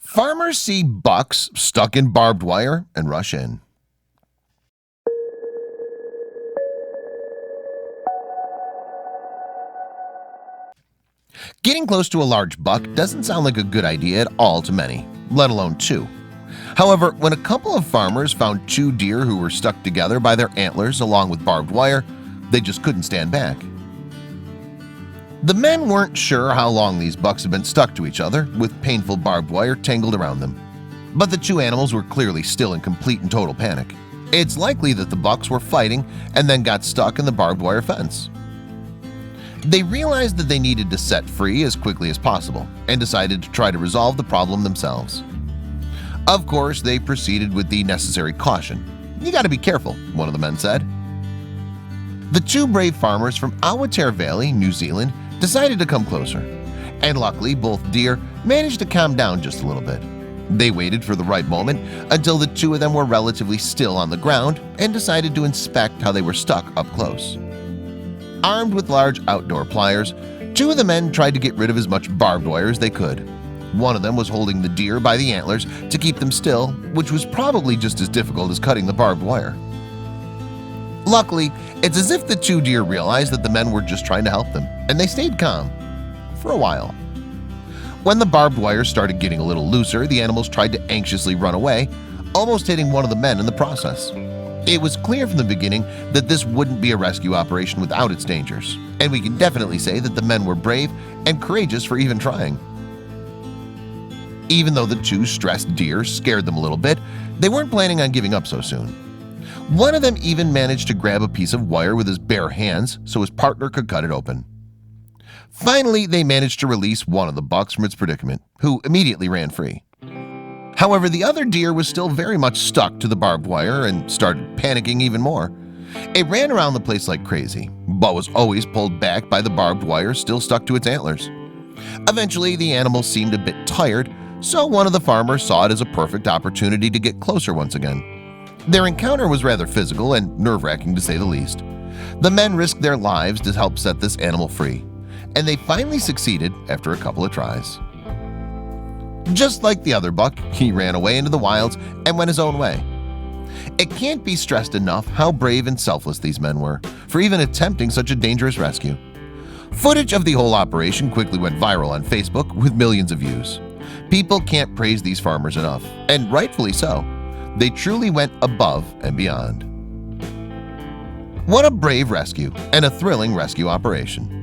Farmers see bucks stuck in barbed wire and rush in. Getting close to a large buck doesn't sound like a good idea at all to many, let alone two. However, when a couple of farmers found two deer who were stuck together by their antlers along with barbed wire, they just couldn't stand back. The men weren't sure how long these bucks had been stuck to each other with painful barbed wire tangled around them. But the two animals were clearly still in complete and total panic. It's likely that the bucks were fighting and then got stuck in the barbed wire fence. They realized that they needed to set free as quickly as possible and decided to try to resolve the problem themselves. Of course, they proceeded with the necessary caution. "You got to be careful," one of the men said. The two brave farmers from Awatere Valley, New Zealand, decided to come closer, and luckily both deer managed to calm down just a little bit. They waited for the right moment until the two of them were relatively still on the ground and decided to inspect how they were stuck up close. Armed with large outdoor pliers, two of the men tried to get rid of as much barbed wire as they could. One of them was holding the deer by the antlers to keep them still, which was probably just as difficult as cutting the barbed wire. Luckily, it's as if the two deer realized that the men were just trying to help them, and they stayed calm for a while. When the barbed wire started getting a little looser, the animals tried to anxiously run away, almost hitting one of the men in the process. It was clear from the beginning that this wouldn't be a rescue operation without its dangers, and we can definitely say that the men were brave and courageous for even trying. Even though the two stressed deer scared them a little bit, they weren't planning on giving up so soon. One of them even managed to grab a piece of wire with his bare hands so his partner could cut it open. Finally, they managed to release one of the bucks from its predicament, who immediately ran free. However, the other deer was still very much stuck to the barbed wire and started panicking even more. It ran around the place like crazy, but was always pulled back by the barbed wire still stuck to its antlers. Eventually, the animal seemed a bit tired, so one of the farmers saw it as a perfect opportunity to get closer once again. Their encounter was rather physical and nerve-wracking to say the least. The men risked their lives to help set this animal free, and they finally succeeded after a couple of tries. Just like the other buck, he ran away into the wilds and went his own way. It can't be stressed enough how brave and selfless these men were for even attempting such a dangerous rescue. Footage of the whole operation quickly went viral on Facebook with millions of views. People can't praise these farmers enough, and rightfully so. They truly went above and beyond. What a brave rescue and a thrilling rescue operation.